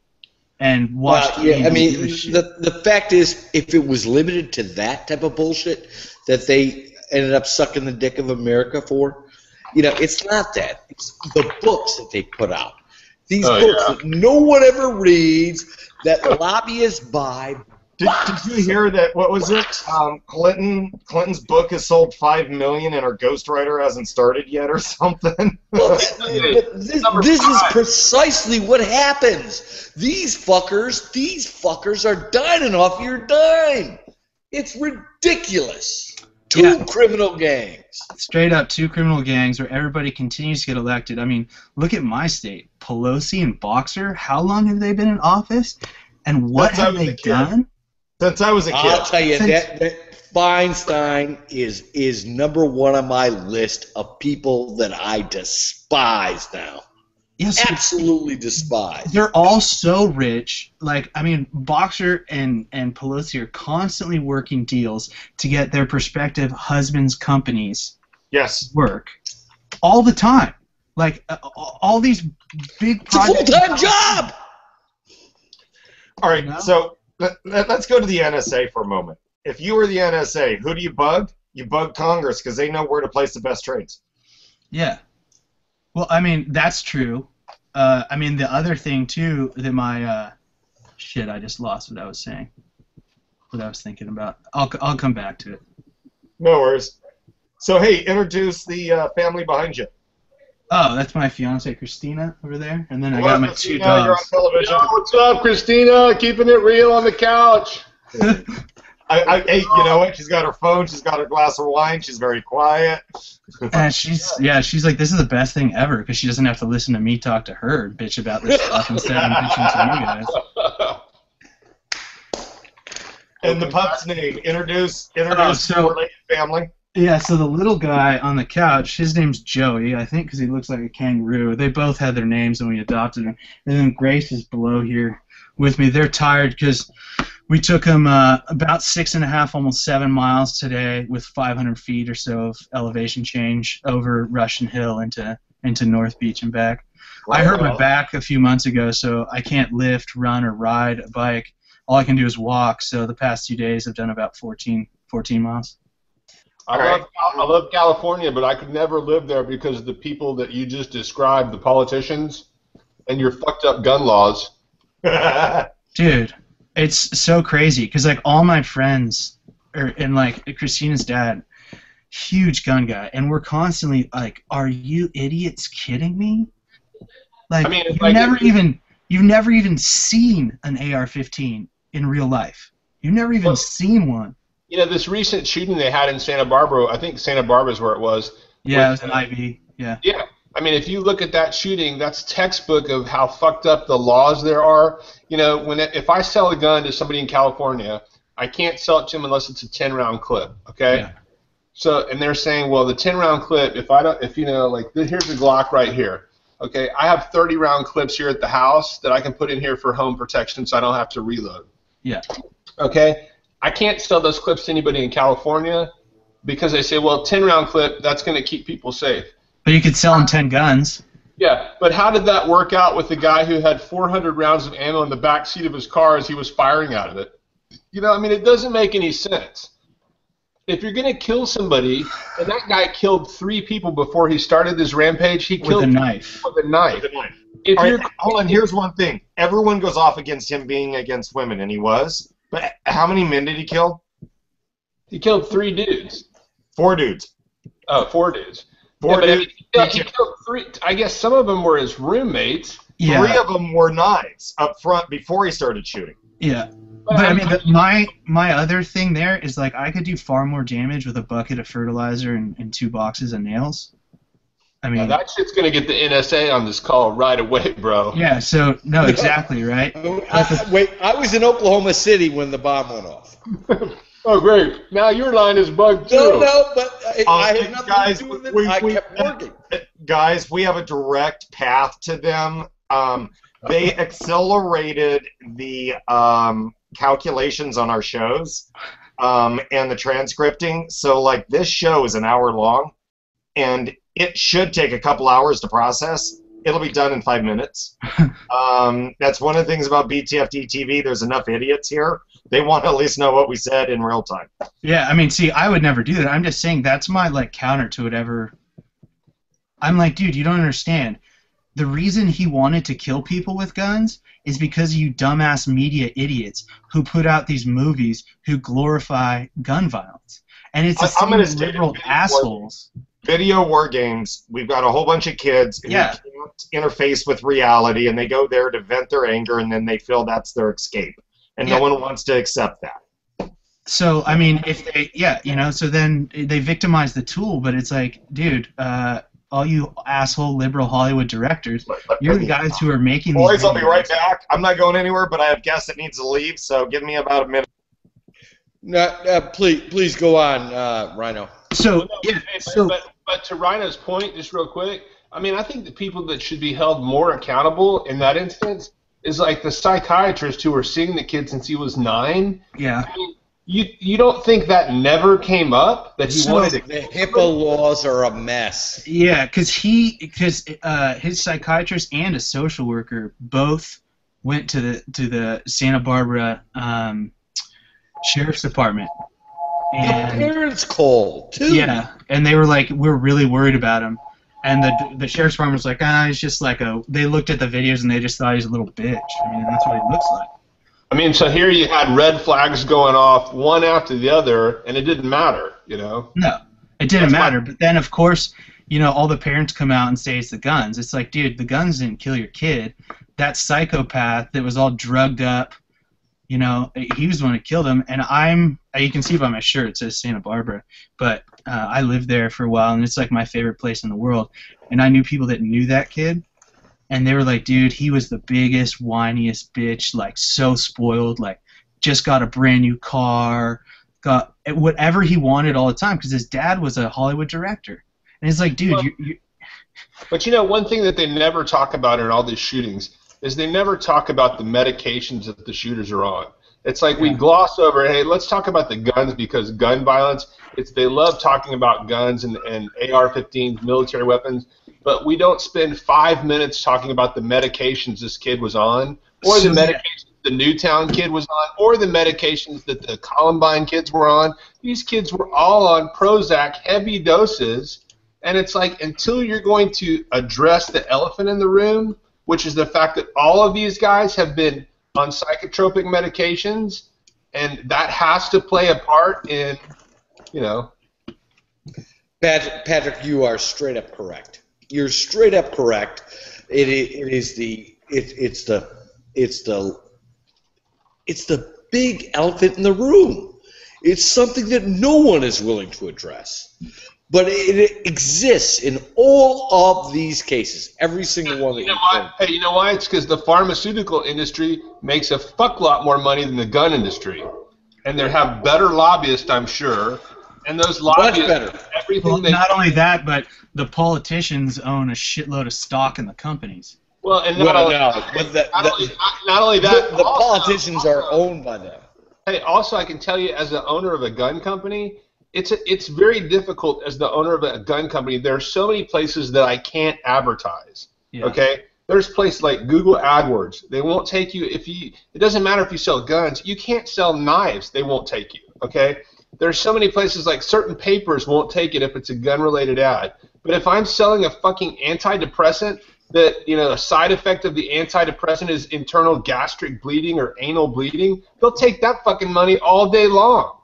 and watch TV. Yeah, I mean, the fact is, if it was limited to that type of bullshit that they ended up sucking the dick of America for, it's not that. It's the books that they put out. These books that no one ever reads, that lobbyists buy. Did you hear that? What was it? Clinton's book has sold 5 million, and her ghostwriter hasn't started yet, or something. Well, this is precisely what happens. These fuckers are dining off your dime. It's ridiculous. Two criminal gangs. Straight up, 2 criminal gangs where everybody continues to get elected. I mean, look at my state. Pelosi and Boxer, how long have they been in office? And what have they done? Since I was a kid. I'll tell you, that Feinstein is number 1 on my list of people that I despise now. Yes, absolutely despise. They're all so rich. Like, I mean, Boxer and Pelosi are constantly working deals to get their prospective husbands' companies work all the time. Like, all these big projects. It's a full-time job! All right, so let's go to the NSA for a moment. If you were the NSA, who do you bug? You bug Congress because they know where to place the best trades. Yeah. Well, I mean, that's true. I mean, the other thing, too, that my... shit, I just lost what I was saying. What I was thinking about. I'll come back to it. No worries. So, hey, introduce the family behind you. Oh, that's my fiance, Christina, over there. And then I got my Christina, 2 dogs. You're on television. Yo, what's up, Christina? Keeping it real on the couch. Hey, you know what? She's got her phone. She's got her glass of wine. She's very quiet. And she's like, this is the best thing ever because she doesn't have to listen to me talk to her and bitch about this stuff instead of bitching to you guys. And the pup's name. Introduce the related family. Yeah, so the little guy on the couch, his name's Joey, I think, because he looks like a kangaroo. They both had their names when we adopted him. And then Grace is below here with me. They're tired because we took them about 6.5, almost 7 miles today with 500 feet or so of elevation change over Russian Hill into North Beach and back. Wow. I hurt my back a few months ago, so I can't lift, run, or ride a bike. All I can do is walk, so the past 2 days I've done about 14 miles. I love California, but I could never live there because of the people that you just described, the politicians, and your fucked up gun laws. Dude, it's so crazy because like all my friends, and like Christina's dad, huge gun guy, and we're constantly like, "Are you idiots kidding me?" Like, I mean, you've never even seen an AR-15 in real life. You've never even seen one. You know, this recent shooting they had in Santa Barbara, I think Santa Barbara is where it was. Yeah, it was an IB, yeah. Yeah, I mean, if you look at that shooting, that's textbook of how fucked up the laws there are. You know, if I sell a gun to somebody in California, I can't sell it to them unless it's a 10-round clip, okay? Yeah. So, and they're saying, well, the 10-round clip, here's a Glock right here. Okay, I have 30-round clips here at the house that I can put in here for home protection so I don't have to reload. Yeah. Okay? I can't sell those clips to anybody in California because they say, well, 10-round clip, that's going to keep people safe. But you could sell them 10 guns. Yeah, but how did that work out with the guy who had 400 rounds of ammo in the back seat of his car as he was firing out of it? You know, I mean, it doesn't make any sense. If you're going to kill somebody, and that guy killed 3 people before he started his rampage, he killed with a knife. With a knife. Hold on, here's one thing. Everyone goes off against him being against women, and he was. But how many men did he kill? He killed 3 dudes. 4 dudes. Oh, 4 dudes. 4 dudes. He killed 3. I guess some of them were his roommates. Yeah. 3 of them were knives up front before he started shooting. Yeah. But I mean, my other thing there is like I could do far more damage with a bucket of fertilizer and 2 boxes of nails. I mean, that shit's gonna get the NSA on this call right away, bro. Yeah. So no, exactly right. I was in Oklahoma City when the bomb went off. Oh, great! Now your line is bugged too. No, but I had nothing to do with it. I kept working. Guys, we have a direct path to them. They accelerated the calculations on our shows and the transcripting. So, like, this show is an hour long, and it should take a couple hours to process. It'll be done in 5 minutes. That's one of the things about BTFDtv. There's enough idiots here. They want to at least know what we said in real time. Yeah, I mean, see, I would never do that. I'm just saying that's my like counter to whatever. I'm like, dude, you don't understand. The reason he wanted to kill people with guns is because of you dumbass media idiots who put out these movies who glorify gun violence. And it's the same liberal assholes. Video war games, we've got a whole bunch of kids who can't interface with reality, and they go there to vent their anger, and then they feel that's their escape. And no one wants to accept that. So, I mean, if they, so then they victimize the tool, but it's like, dude, all you asshole liberal Hollywood directors, you're the guys who are making these Boys, I'll be right back. I'm not going anywhere, but I have guests that needs to leave, so give me about a minute. No, please go on, Rhino. So, but to Rhino's point, just real quick, I mean, I think the people that should be held more accountable in that instance is like the psychiatrist who were seeing the kid since he was 9. Yeah. I mean, you don't think that never came up, that he wanted to... The HIPAA laws are a mess. Yeah, because his psychiatrist and a social worker both went to the Santa Barbara Sheriff's Department. And the parents called, too. Yeah, and they were like, we're really worried about him. And the Sheriff's Department was like, he's just like they looked at the videos and they just thought he's a little bitch. I mean, that's what he looks like. I mean, so here you had red flags going off one after the other, and it didn't matter, you know? No, it didn't matter. But then, of course, all the parents come out and say it's the guns. It's like, dude, the guns didn't kill your kid. That psychopath that was all drugged up, he was the one who killed him. And you can see by my shirt, it says Santa Barbara. But I lived there for a while, and it's like my favorite place in the world. And I knew people that knew that kid. And they were like, dude, he was the biggest, whiniest bitch, like so spoiled, like just got a brand new car, got whatever he wanted all the time because his dad was a Hollywood director. And it's like, dude, But one thing that they never talk about in all these shootings is they never talk about the medications that the shooters are on. It's like we gloss over, hey, let's talk about the guns because gun violence, they love talking about guns and AR-15s, military weapons, but we don't spend 5 minutes talking about the medications this kid was on, or the medications the Newtown kid was on, or the medications that the Columbine kids were on. These kids were all on Prozac, heavy doses, and it's like until you're going to address the elephant in the room, which is the fact that all of these guys have been on psychotropic medications, and that has to play a part in, Patrick, you are straight up correct. You're straight up correct. It's the big elephant in the room. It's something that no one is willing to address. But it exists in all of these cases, every single one. You know why? Hey, you know why? It's because the pharmaceutical industry makes a fuck lot more money than the gun industry, and they have better lobbyists, I'm sure. And those lobbyists, much better. Everything. Not only that, but the politicians own a shitload of stock in the companies. Well, and not only that, the politicians are owned by them. Hey, also, I can tell you, as the owner of a gun company, it's very difficult as the owner of a gun company. There are so many places that I can't advertise. Yeah. Okay, there's places like Google AdWords. They won't take you if you. It doesn't matter if you sell guns. You can't sell knives. They won't take you. Okay. There's so many places like certain papers won't take it if it's a gun-related ad. But if I'm selling a fucking antidepressant that, a side effect of the antidepressant is internal gastric bleeding or anal bleeding, they'll take that fucking money all day long,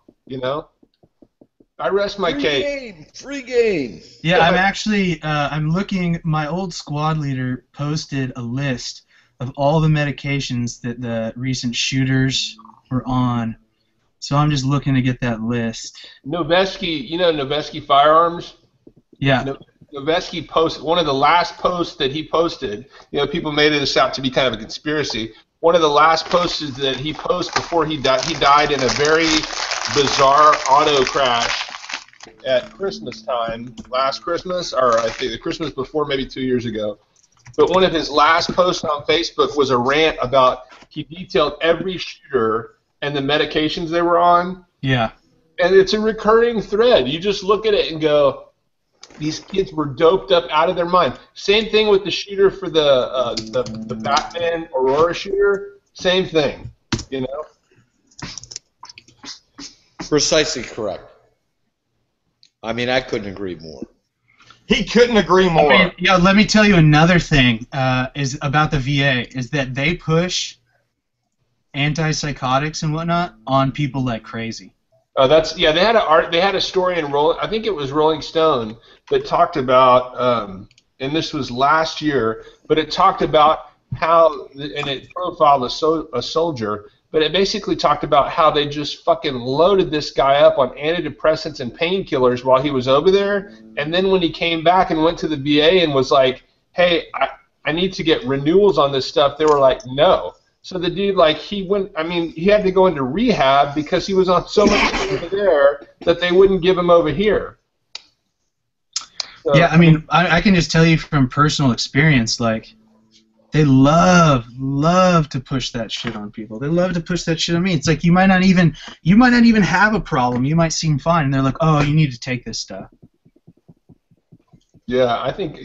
I rest my case. Free game. Yeah, I'm actually, I'm looking, my old squad leader posted a list of all the medications that the recent shooters were on. So I'm just looking to get that list. Noveski, Noveski Firearms? Yeah. Noveski posted, one of the last posts that he posted, people made this out to be kind of a conspiracy. One of the last posts that he posted before he died in a very bizarre auto crash at Christmas time, last Christmas, or I think the Christmas before, maybe 2 years ago. But one of his last posts on Facebook was a rant about, he detailed every shooter and the medications they were on. Yeah. And it's a recurring thread. You just look at it and go, These kids were doped up out of their mind. Same thing with the shooter for the Batman Aurora shooter. Same thing, you know. Precisely correct. I mean, I couldn't agree more. He couldn't agree more. I mean, yeah, let me tell you another thing is about the VA is that they push antipsychotics and whatnot on people like crazy. They had a story in I think it was Rolling Stone that talked about, and this was last year, but it talked about how, and it profiled a soldier, but it basically talked about how they just fucking loaded this guy up on antidepressants and painkillers while he was over there, and then when he came back and went to the VA and was like, hey, I need to get renewals on this stuff, they were like, no. So the dude, like, he had to go into rehab because he was on so much over there that they wouldn't give him over here. So, yeah, I mean, I can just tell you from personal experience, like, they love to push that shit on people. They love to push that shit on me. It's like you might not even have a problem. You might seem fine, and they're like, "Oh, you need to take this stuff." Yeah, I think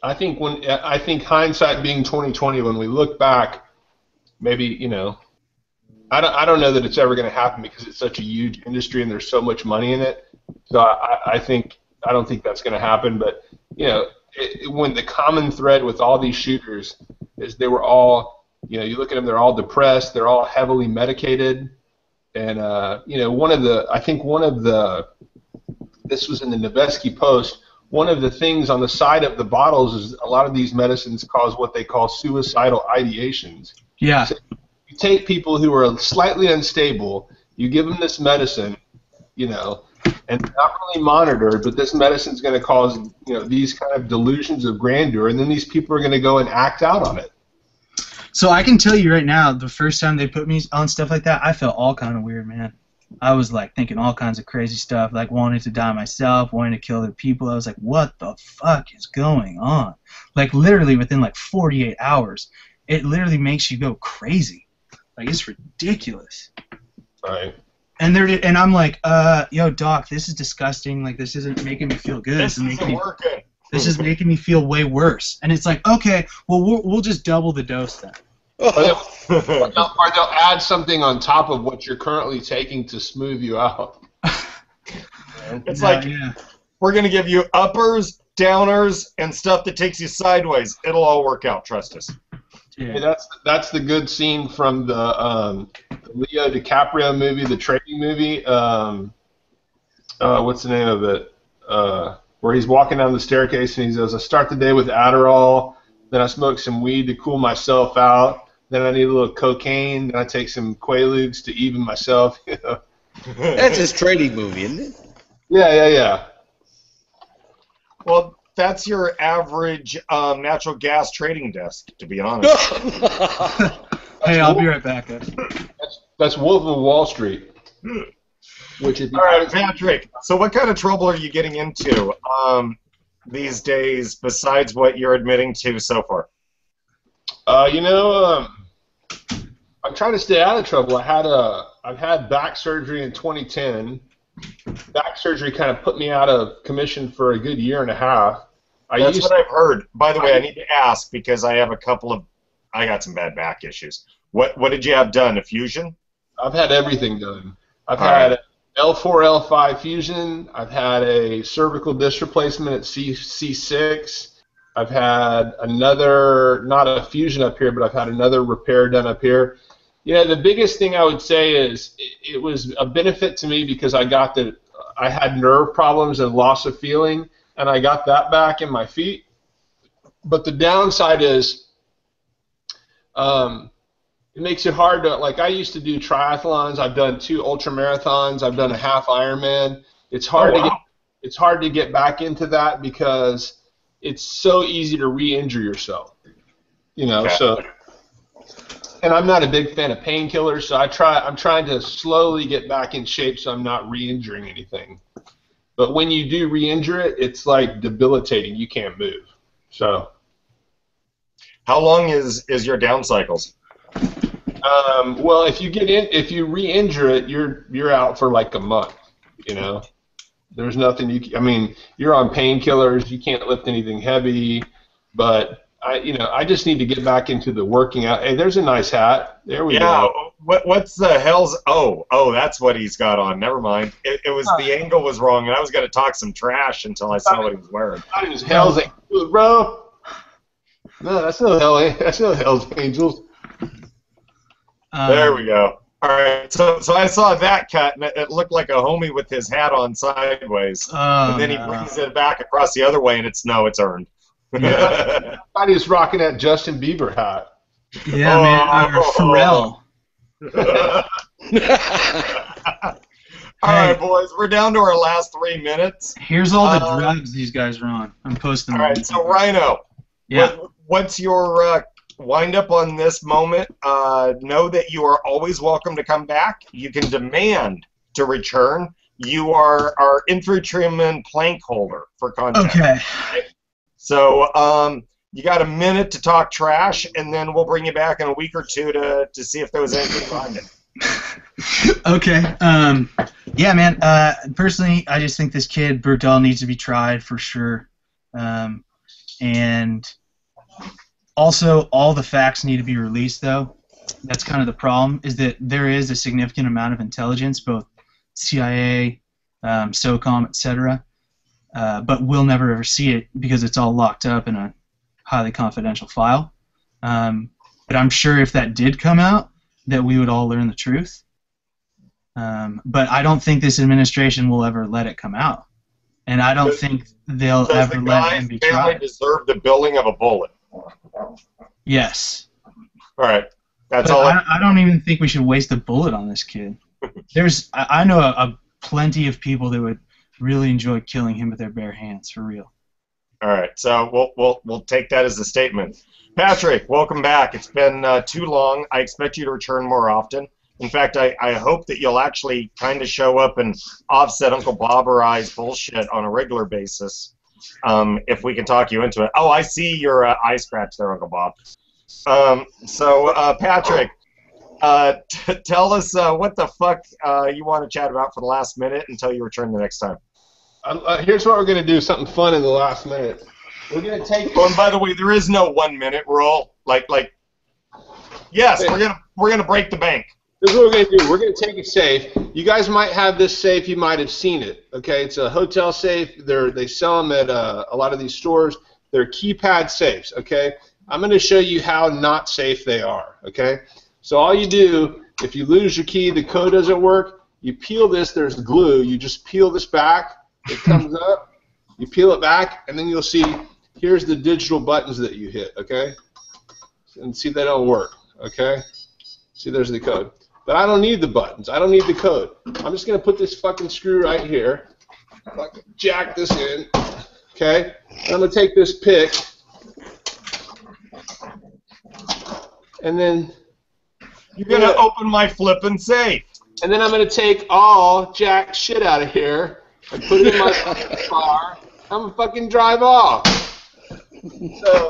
I think hindsight being 20/20, when we look back, maybe I don't know that it's ever going to happen because it's such a huge industry and there's so much money in it. So I don't think that's going to happen. But when the common thread with all these shooters is they were all, you look at them, they're all depressed, they're all heavily medicated, and this was in the Noveski Post, one of the things on the side of the bottles is a lot of these medicines cause what they call suicidal ideations. Yeah. So you take people who are slightly unstable, you give them this medicine, and not really monitored, but this medicine's going to cause, these kind of delusions of grandeur, and then these people are going to go and act out on it. So I can tell you right now, the first time they put me on stuff like that, I felt all kind of weird, man. I was like thinking all kinds of crazy stuff, like wanting to die myself, wanting to kill other people. I was like, what the fuck is going on? Like literally within like 48 hours, it literally makes you go crazy. Like it's ridiculous. Right. And I'm like, yo, doc, this is disgusting. Like this isn't making me feel good. This isn't working. This is making me feel way worse. And it's like, okay, well we'll just double the dose then. Or they'll add something on top of what you're currently taking to smooth you out. It's like, we're going to give you uppers, downers, and stuff that takes you sideways. It'll all work out, trust us. Yeah. Hey, that's the good scene from the Leo DiCaprio movie, the trading movie. What's the name of it? Where he's walking down the staircase and he says, I start the day with Adderall, then I smoke some weed to cool myself out. Then I need a little cocaine. Then I take some Quaaludes to even myself. That's his trading movie, isn't it? Yeah. Well, that's your average natural gas trading desk, to be honest. Hey, I'll be right back, guys. That's Wolf of Wall Street. Which is all right, Patrick. So, what kind of trouble are you getting into these days, besides what you're admitting to so far? I'm trying to stay out of trouble. I've had back surgery in 2010. Back surgery kind of put me out of commission for a good year and a half. That's what I've heard. By the way, I need to ask because I got some bad back issues. What did you have done? A fusion? I've had everything done. I've had L4, L5 fusion. I've had a cervical disc replacement at C6. I've had another, not a fusion up here, but I've had another repair done up here. The biggest thing I would say is it was a benefit to me because I had nerve problems and loss of feeling, and I got that back in my feet. But the downside is it makes it hard to, like, I used to do triathlons. I've done 2 ultramarathons. I've done a half Ironman. It's hard to get back into that because it's so easy to re-injure yourself, Okay. So, and I'm not a big fan of painkillers, so I'm trying to slowly get back in shape so I'm not re-injuring anything. But when you do re-injure it, it's like debilitating. You can't move. So, how long is your down cycles? Well, if you re-injure it, you're out for like a month. There's nothing I mean, you're on painkillers. You can't lift anything heavy, but I just need to get back into the working out. Hey, there's a nice hat. There we go. What's the hell's? Oh, that's what he's got on. Never mind. It was the angle was wrong, and I was going to talk some trash until I saw what he was wearing. That is Hell's Angels, bro. No, that's no Hell's Angels. There we go. All right, so I saw that cut, and it looked like a homie with his hat on sideways, and then he brings it back across the other way, and it's earned. Yeah, I thought he was rocking that Justin Bieber hat. Yeah, man, or Pharrell. All right, boys, we're down to our last 3 minutes. Here's all the drugs these guys are on. I'm posting them. All right, so Rhino, what's your wind up on this moment? Know that you are always welcome to come back. You can demand to return. You are our infantryman plank holder for content. Okay. So you got a minute to talk trash, and then we'll bring you back in a week or two to see if there was anything behind it. Okay. Yeah, man. Personally, I just think this kid Bertel needs to be tried for sure, and also all the facts need to be released. Though that's kind of the problem, is that there is a significant amount of intelligence, both CIA, SOCOM, etc. But we'll never ever see it because it's all locked up in a highly confidential file. But I'm sure if that did come out, that we would all learn the truth. But I don't think this administration will ever let it come out. And I don't think they'll ever let him be tried. Does the guy deserve the billing of a bullet? Yes. All right. That's but all. I don't even think we should waste a bullet on this kid. I know a plenty of people that would really enjoy killing him with their bare hands, for real. All right, so we'll take that as a statement. Patrick, welcome back. It's been too long. I expect you to return more often. In fact, I hope that you'll actually kind of show up and offset Uncle Bob or I's bullshit on a regular basis, if we can talk you into it. Oh, I see your eye scratch there, Uncle Bob. Patrick, tell us what the fuck you want to chat about for the last minute until you return the next time. Here's what we're going to do, something fun in the last minute. We're going to take... Oh, and by the way, there is no 1 minute rule. Yes, we're gonna break the bank. This is what we're going to do. We're going to take a safe. You guys might have this safe. You might have seen it. Okay, it's a hotel safe. They sell them at a lot of these stores. They're keypad safes. Okay, I'm going to show you how not safe they are. Okay, so all you do, if you lose your key, the code doesn't work, you peel this. There's glue. You just peel this back. It comes up. You peel it back, and then you'll see. Here's the digital buttons that you hit. Okay, and see they don't work. Okay, see there's the code. But I don't need the buttons. I don't need the code. I'm just going to put this fucking screw right here. Fucking jack this in. Okay? And I'm going to take this pick. And then... You're going to open my flippin' safe. And then I'm going to take all jack shit out of here and put it in my car. I'm going to fucking drive off. So,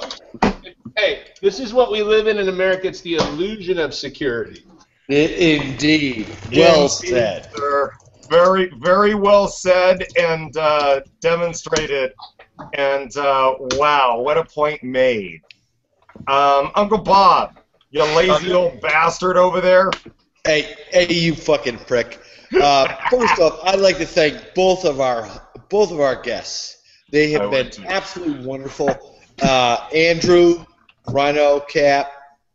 hey, this is what we live in America. It's the illusion of security. Indeed. Well said. Sir. Very, very well said and demonstrated. And wow, what a point made. Uncle Bob, you lazy old bastard over there. Hey, you fucking prick. First off, I'd like to thank both of our guests. They have been absolutely wonderful. Andrew, Rhino, Cap,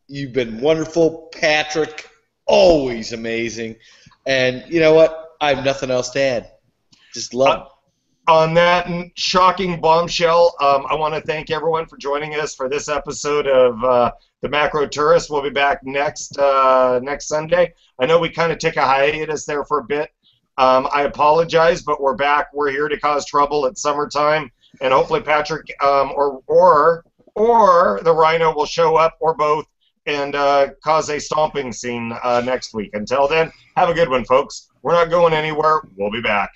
you've been wonderful. Patrick, always amazing. And you know what? I have nothing else to add. Just love. On that shocking bombshell, I want to thank everyone for joining us for this episode of The Macro Tourist. We'll be back next Sunday. I know we kind of took a hiatus there for a bit. I apologize, but we're back. We're here to cause trouble. It's summertime, and hopefully Patrick or the Rhino will show up, or both, and cause a stomping scene next week. Until then, have a good one, folks. We're not going anywhere. We'll be back.